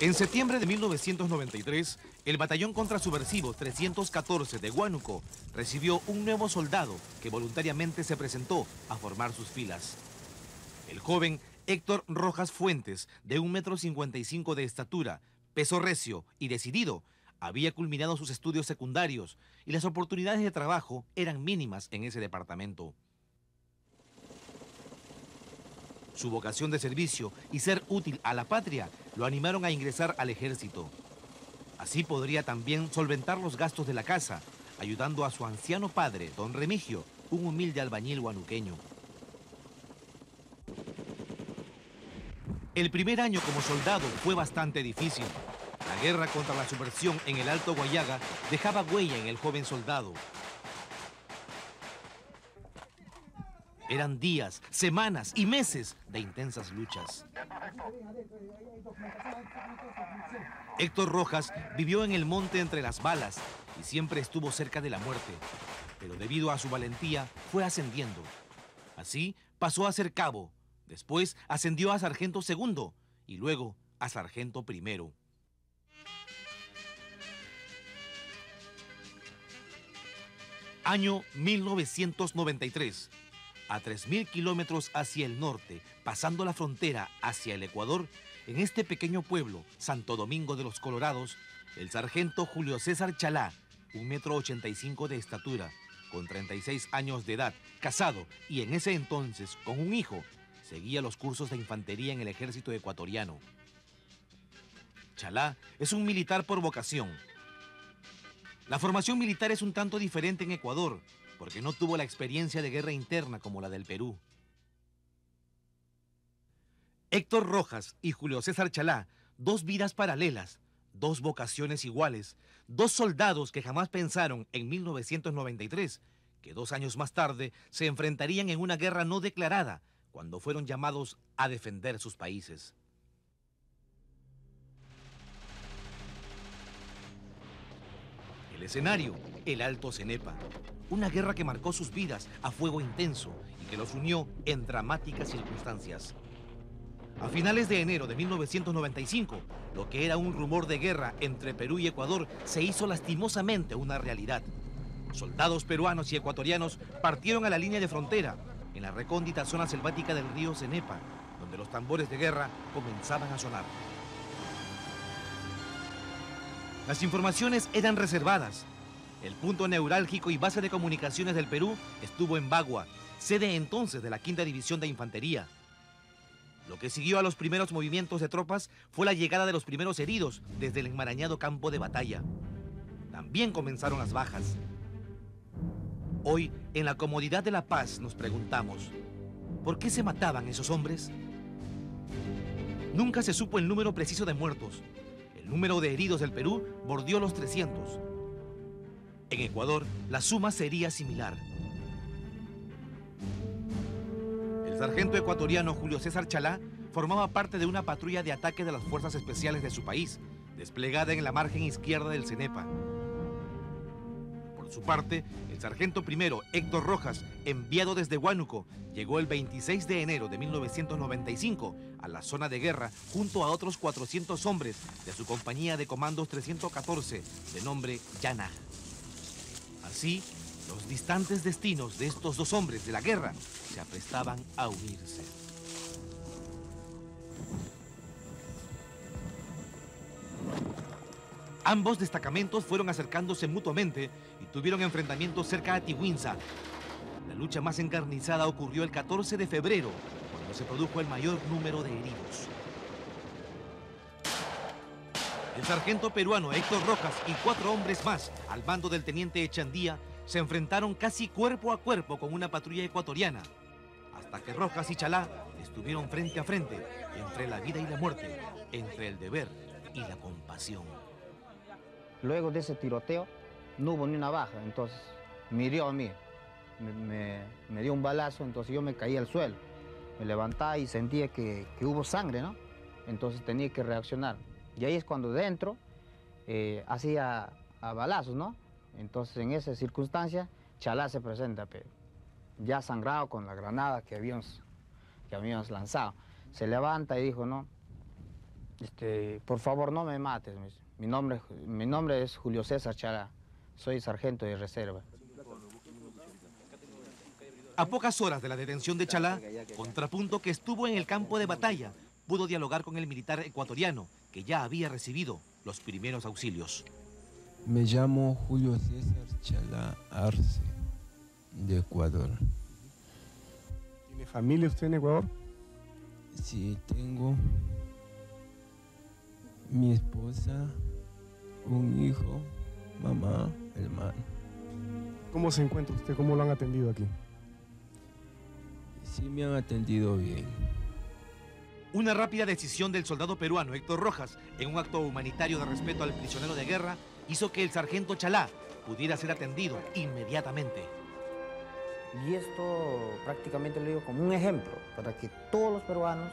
En septiembre de 1993, el batallón contrasubversivo 314 de Huánuco recibió un nuevo soldado que voluntariamente se presentó a formar sus filas. El joven Héctor Rojas Fuentes, de 1,55 m de estatura, peso recio y decidido, había culminado sus estudios secundarios y las oportunidades de trabajo eran mínimas en ese departamento. Su vocación de servicio y ser útil a la patria lo animaron a ingresar al ejército. Así podría también solventar los gastos de la casa, ayudando a su anciano padre, don Remigio, un humilde albañil huanuqueño. El primer año como soldado fue bastante difícil. La guerra contra la subversión en el Alto Guayaga dejaba huella en el joven soldado. Eran días, semanas y meses de intensas luchas. Héctor Rojas vivió en el monte entre las balas y siempre estuvo cerca de la muerte, pero debido a su valentía fue ascendiendo. Así pasó a ser cabo, después ascendió a sargento segundo y luego a sargento primero. Año 1993. A 3.000 kilómetros hacia el norte, pasando la frontera hacia el Ecuador, en este pequeño pueblo, Santo Domingo de los Colorados, el sargento Julio César Chalá, 1,85 m de estatura, con 36 años de edad, casado y en ese entonces con un hijo, seguía los cursos de infantería en el ejército ecuatoriano. Chalá es un militar por vocación. La formación militar es un tanto diferente en Ecuador, porque no tuvo la experiencia de guerra interna como la del Perú. Héctor Rojas y Julio César Chalá, dos vidas paralelas, dos vocaciones iguales, dos soldados que jamás pensaron en 1993, que 2 años más tarde se enfrentarían en una guerra no declarada, cuando fueron llamados a defender sus países. El escenario, el Alto Cenepa. Una guerra que marcó sus vidas a fuego intenso y que los unió en dramáticas circunstancias. A finales de enero de 1995, lo que era un rumor de guerra entre Perú y Ecuador se hizo lastimosamente una realidad. Soldados peruanos y ecuatorianos partieron a la línea de frontera, en la recóndita zona selvática del río Cenepa, donde los tambores de guerra comenzaban a sonar. Las informaciones eran reservadas. El punto neurálgico y base de comunicaciones del Perú estuvo en Bagua, sede entonces de la 5ª División de Infantería. Lo que siguió a los primeros movimientos de tropas fue la llegada de los primeros heridos desde el enmarañado campo de batalla. También comenzaron las bajas. Hoy, en la comodidad de La Paz, nos preguntamos, ¿por qué se mataban esos hombres? Nunca se supo el número preciso de muertos. El número de heridos del Perú bordeó los 300. En Ecuador, la suma sería similar. El sargento ecuatoriano Julio César Chalá formaba parte de una patrulla de ataque de las fuerzas especiales de su país, desplegada en la margen izquierda del Cenepa. Por su parte, el sargento primero Héctor Rojas, enviado desde Huánuco, llegó el 26 de enero de 1995 a la zona de guerra junto a otros 400 hombres de su compañía de comandos 314, de nombre Yana. Así, los distantes destinos de estos dos hombres de la guerra se aprestaban a unirse. Ambos destacamentos fueron acercándose mutuamente y tuvieron enfrentamientos cerca de Tihuinza. La lucha más encarnizada ocurrió el 14 de febrero, cuando se produjo el mayor número de heridos. El sargento peruano Héctor Rojas y 4 hombres más, al mando del teniente Echandía, se enfrentaron casi cuerpo a cuerpo con una patrulla ecuatoriana, hasta que Rojas y Chalá estuvieron frente a frente, entre la vida y la muerte, entre el deber y la compasión. Luego de ese tiroteo, no hubo ni una baja, entonces me hirió a mí. Me dio un balazo, entonces yo me caí al suelo. Me levantaba y sentía que hubo sangre, ¿no? Entonces tenía que reaccionar. Y ahí es cuando dentro hacía a balazos, ¿no? Entonces en esa circunstancia, Chalá se presenta, pero ya sangrado con la granada que habíamos lanzado. Se levanta y dijo, no, Por favor, no me mates. Mi nombre es Julio César Chalá. Soy sargento de reserva. A pocas horas de la detención de Chalá, Contrapunto, que estuvo en el campo de batalla, pudo dialogar con el militar ecuatoriano, que ya había recibido los primeros auxilios. Me llamo Julio César Chalá Arce, de Ecuador. ¿Tiene familia usted en Ecuador? Sí, tengo mi esposa, un hijo, mamá, hermano. ¿Cómo se encuentra usted? ¿Cómo lo han atendido aquí? Sí, me han atendido bien. Una rápida decisión del soldado peruano Héctor Rojas, en un acto humanitario de respeto al prisionero de guerra, hizo que el sargento Chalá pudiera ser atendido inmediatamente. Y esto prácticamente lo digo como un ejemplo para que todos los peruanos,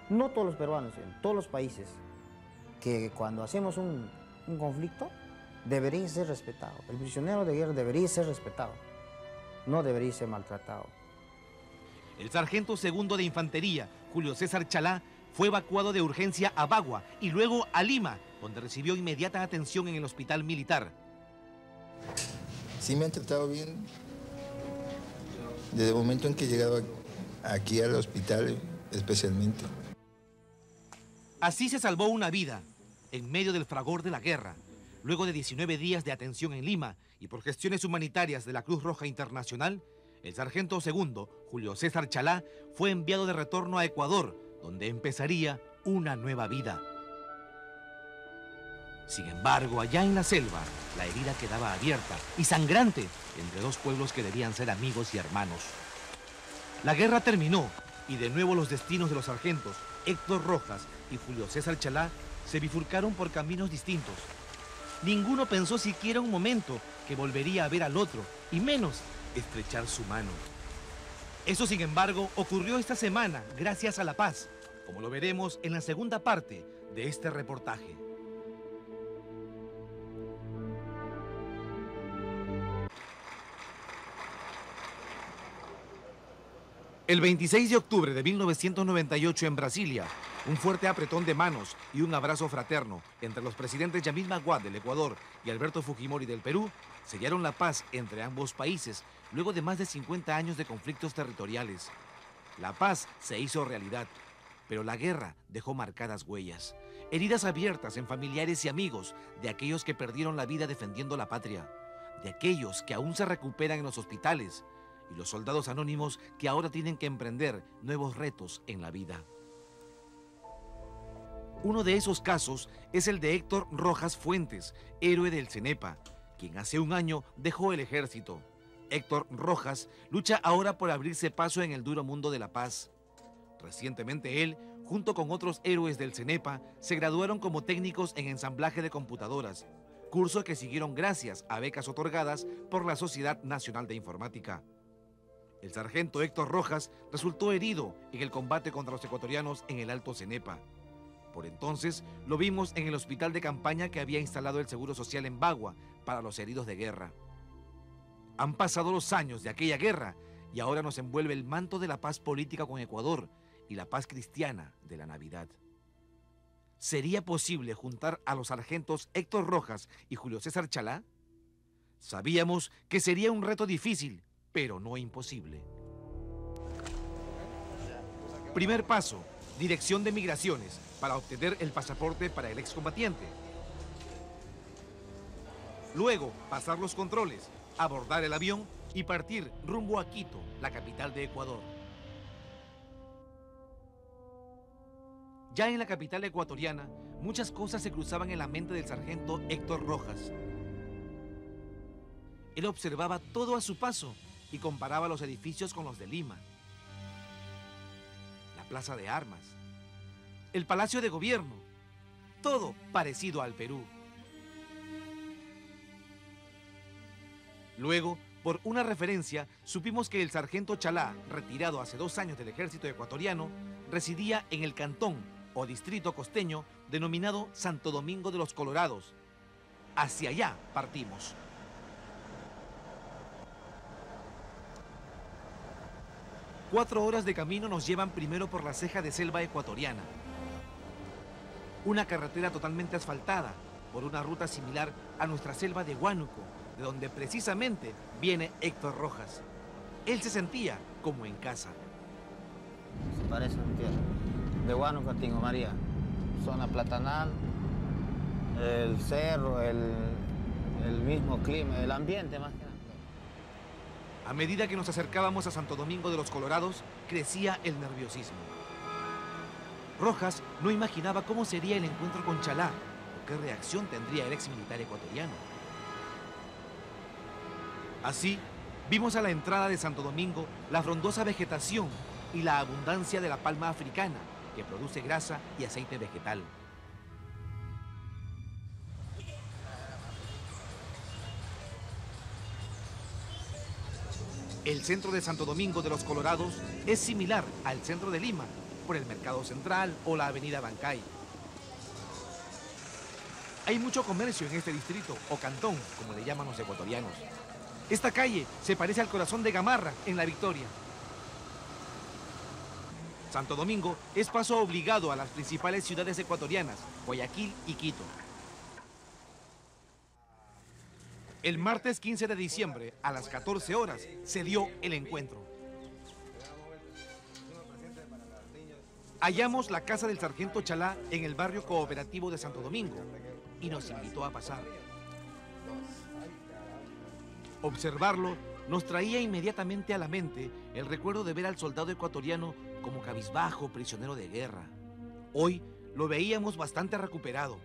no todos los peruanos, en todos los países, que cuando hacemos un conflicto, debería ser respetado. El prisionero de guerra debería ser respetado, no debería ser maltratado. El sargento segundo de infantería, Julio César Chalá, fue evacuado de urgencia a Bagua y luego a Lima, donde recibió inmediata atención en el hospital militar. Sí me han tratado bien. Desde el momento en que he llegado aquí al hospital, especialmente. Así se salvó una vida en medio del fragor de la guerra. Luego de 19 días de atención en Lima y por gestiones humanitarias de la Cruz Roja Internacional, el sargento segundo, Julio César Chalá, fue enviado de retorno a Ecuador, donde empezaría una nueva vida. Sin embargo, allá en la selva, la herida quedaba abierta y sangrante entre dos pueblos que debían ser amigos y hermanos. La guerra terminó y de nuevo los destinos de los sargentos Héctor Rojas y Julio César Chalá se bifurcaron por caminos distintos. Ninguno pensó siquiera un momento que volvería a ver al otro, y menos estrechar su mano. Eso, sin embargo, ocurrió esta semana gracias a la paz, como lo veremos en la segunda parte de este reportaje. El 26 de octubre de 1998 en Brasilia, un fuerte apretón de manos y un abrazo fraterno entre los presidentes Yamil Maguad del Ecuador y Alberto Fujimori del Perú sellaron la paz entre ambos países luego de más de 50 años de conflictos territoriales. La paz se hizo realidad, pero la guerra dejó marcadas huellas, heridas abiertas en familiares y amigos de aquellos que perdieron la vida defendiendo la patria, de aquellos que aún se recuperan en los hospitales, y los soldados anónimos que ahora tienen que emprender nuevos retos en la vida. Uno de esos casos es el de Héctor Rojas Fuentes, héroe del CENEPA, quien hace un año dejó el ejército. Héctor Rojas lucha ahora por abrirse paso en el duro mundo de la paz. Recientemente él, junto con otros héroes del CENEPA, se graduaron como técnicos en ensamblaje de computadoras, curso que siguieron gracias a becas otorgadas por la Sociedad Nacional de Informática. El sargento Héctor Rojas resultó herido en el combate contra los ecuatorianos en el Alto CENEPA. Por entonces, lo vimos en el hospital de campaña que había instalado el Seguro Social en Bagua para los heridos de guerra. Han pasado los años de aquella guerra y ahora nos envuelve el manto de la paz política con Ecuador y la paz cristiana de la Navidad. ¿Sería posible juntar a los sargentos Héctor Rojas y Julio César Chalá? Sabíamos que sería un reto difícil, pero no imposible. Primer paso, Dirección de Migraciones, para obtener el pasaporte para el excombatiente. Luego, pasar los controles, abordar el avión y partir rumbo a Quito, la capital de Ecuador. Ya en la capital ecuatoriana, muchas cosas se cruzaban en la mente del sargento Héctor Rojas. Él observaba todo a su paso y comparaba los edificios con los de Lima, la plaza de armas, el palacio de gobierno, todo parecido al Perú. Luego, por una referencia, supimos que el sargento Chalá, retirado hace 2 años del ejército ecuatoriano, residía en el cantón o distrito costeño denominado Santo Domingo de los Colorados. Hacia allá partimos. ...4 horas de camino nos llevan primero por la ceja de selva ecuatoriana. una carretera totalmente asfaltada por una ruta similar a nuestra selva de Huánuco, de donde precisamente viene Héctor Rojas. Él se sentía como en casa. Se parece a mi tierra. De Huánuco a Tingo María. Zona platanal, el cerro, el mismo clima, el ambiente más que nada. A medida que nos acercábamos a Santo Domingo de los Colorados, crecía el nerviosismo. Rojas no imaginaba cómo sería el encuentro con Chalá o qué reacción tendría el ex militar ecuatoriano. Así, vimos a la entrada de Santo Domingo la frondosa vegetación y la abundancia de la palma africana, que produce grasa y aceite vegetal. El centro de Santo Domingo de los Colorados es similar al centro de Lima, por el Mercado Central o la Avenida Bancay. Hay mucho comercio en este distrito, o cantón, como le llaman los ecuatorianos. Esta calle se parece al corazón de Gamarra, en La Victoria. Santo Domingo es paso obligado a las principales ciudades ecuatorianas, Guayaquil y Quito. El martes 15 de diciembre, a las 14 horas, se dio el encuentro. Hallamos la casa del sargento Chalá en el barrio cooperativo de Santo Domingo y nos invitó a pasar. Observarlo nos traía inmediatamente a la mente el recuerdo de ver al soldado ecuatoriano como cabizbajo, prisionero de guerra. Hoy lo veíamos bastante recuperado.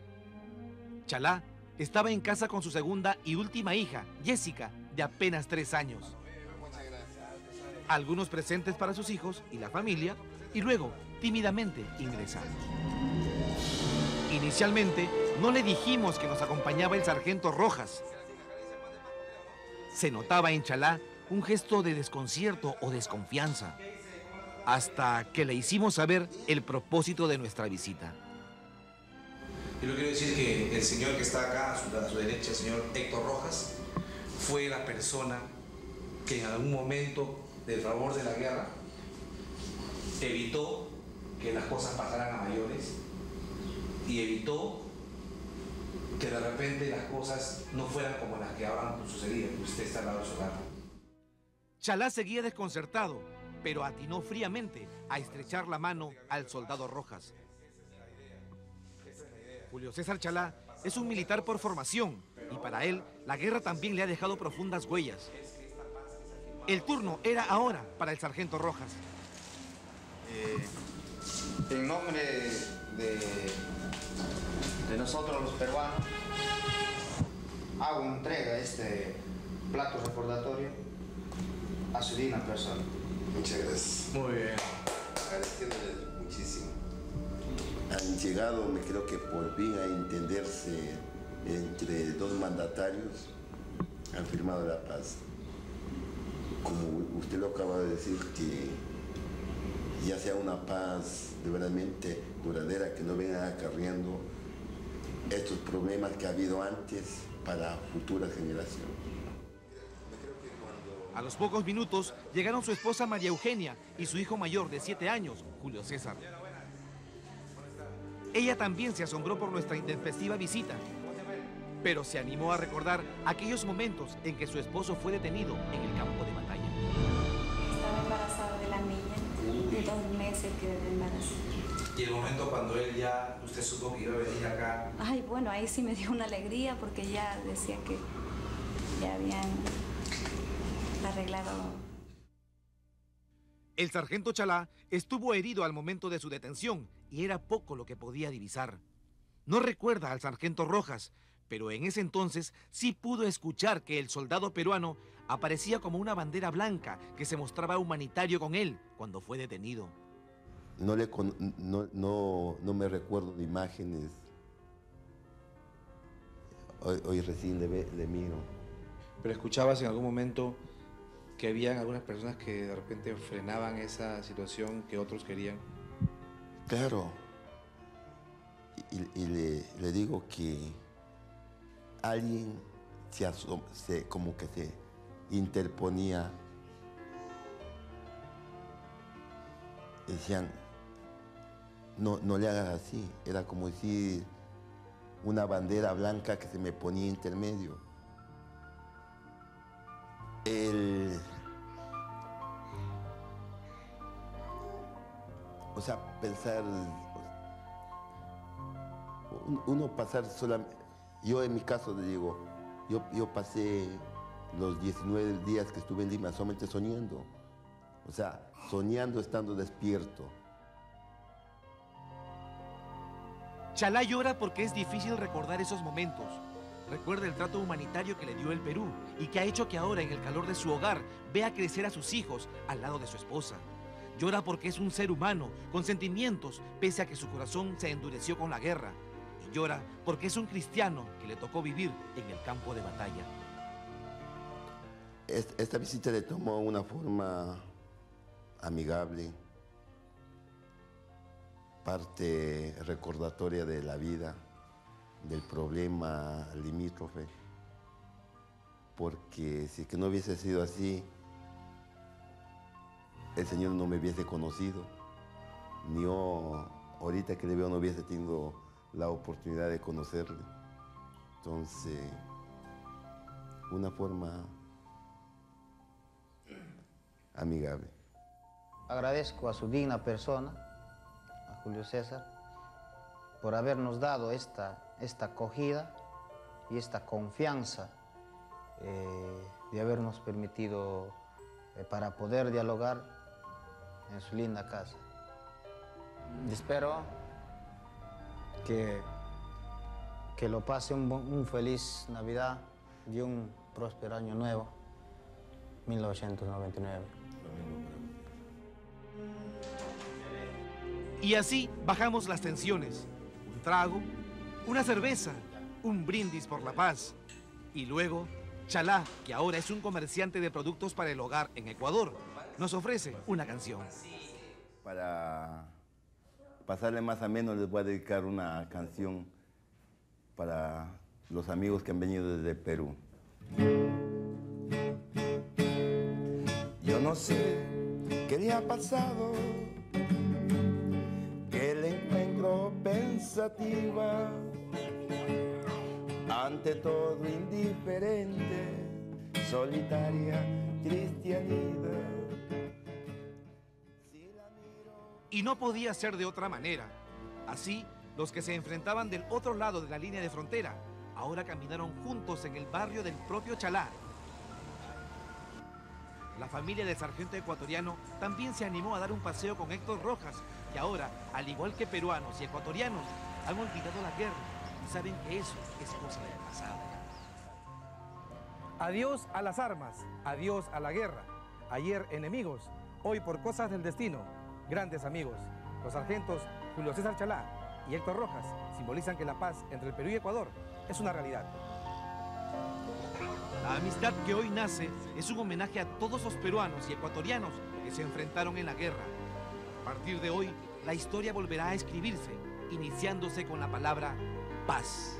Chalá estaba en casa con su segunda y última hija, Jessica, de apenas 3 años. Algunos presentes para sus hijos y la familia, y luego, tímidamente, ingresamos. Inicialmente, no le dijimos que nos acompañaba el sargento Rojas. Se notaba en Chalá un gesto de desconcierto o desconfianza, hasta que le hicimos saber el propósito de nuestra visita. Yo le quiero decir que el señor que está acá, a su derecha, el señor Héctor Rojas, fue la persona que en algún momento del favor de la guerra evitó que las cosas pasaran a mayores y evitó que de repente las cosas no fueran como las que ahora han sucedido, que usted está al lado de su hogar. Chalá seguía desconcertado, pero atinó fríamente a estrechar la mano al soldado Rojas. Julio César Chalá es un militar por formación y para él la guerra también le ha dejado profundas huellas. El turno era ahora para el sargento Rojas. En nombre de nosotros los peruanos, hago entrega este plato recordatorio a su digna persona. Muchas gracias. Muy bien. Agradeciéndoles muchísimo. Han llegado, me creo que por fin, a entenderse entre dos mandatarios. Han firmado la paz. Como usted lo acaba de decir, que ya sea una paz de verdaderamente duradera, que no vengan acarreando estos problemas que ha habido antes para futuras generaciones. A los pocos minutos llegaron su esposa María Eugenia y su hijo mayor de 7 años, Julio César. Ella también se asombró por nuestra intempestiva visita, pero se animó a recordar aquellos momentos en que su esposo fue detenido en el campo de batalla. Estaba embarazada de la niña, de 2 meses quedé embarazada. Y el momento cuando usted supo que iba a venir acá. Ay, bueno, ahí sí me dio una alegría porque ya decía que ya habían arreglado. El sargento Chalá estuvo herido al momento de su detención y era poco lo que podía divisar. No recuerda al sargento Rojas, pero en ese entonces sí pudo escuchar que el soldado peruano aparecía como una bandera blanca que se mostraba humanitario con él cuando fue detenido. No me recuerdo de imágenes. Hoy recién le miro. Pero escuchabas en algún momento que habían algunas personas que de repente frenaban esa situación que otros querían. Claro. Y le digo que alguien como que se interponía. Decían, no le hagas así. Era como decir una bandera blanca que se me ponía intermedio. O sea, pensar, uno pasar solamente, yo en mi caso le digo, yo pasé los 19 días que estuve en Lima solamente soñando, o sea, soñando estando despierto. Chalá llora porque es difícil recordar esos momentos. Recuerda el trato humanitario que le dio el Perú y que ha hecho que ahora, en el calor de su hogar, vea crecer a sus hijos al lado de su esposa. Llora porque es un ser humano, con sentimientos, pese a que su corazón se endureció con la guerra. Y llora porque es un cristiano que le tocó vivir en el campo de batalla. Esta visita le tomó una forma amigable, parte recordatoria de la vida, del problema limítrofe, porque si que no hubiese sido así, el Señor no me hubiese conocido, ni yo ahorita que le veo no hubiese tenido la oportunidad de conocerle. Entonces, una forma amigable. Agradezco a su digna persona, a Julio César, por habernos dado esta acogida y esta confianza de habernos permitido para poder dialogar en su linda casa. Espero que lo pase un feliz Navidad y un próspero año nuevo, 1999. Y así bajamos las tensiones. Un trago, una cerveza, un brindis por la paz. Y luego, Chalá, que ahora es un comerciante de productos para el hogar en Ecuador, nos ofrece una canción. Para pasarle más ameno, les voy a dedicar una canción para los amigos que han venido desde Perú. Yo no sé qué le ha pasado, que le encuentro pensativa, ante todo indiferente, solitaria, cristianida. Y no podía ser de otra manera. Así, los que se enfrentaban del otro lado de la línea de frontera, ahora caminaron juntos en el barrio del propio Chalá. La familia del sargento ecuatoriano también se animó a dar un paseo con Héctor Rojas, que ahora, al igual que peruanos y ecuatorianos, han olvidado la guerra y saben que eso es cosa del pasado. Adiós a las armas, adiós a la guerra. Ayer enemigos, hoy por cosas del destino, grandes amigos. Los sargentos Julio César Chalá y Héctor Rojas simbolizan que la paz entre el Perú y Ecuador es una realidad. La amistad que hoy nace es un homenaje a todos los peruanos y ecuatorianos que se enfrentaron en la guerra. A partir de hoy, la historia volverá a escribirse, iniciándose con la palabra paz.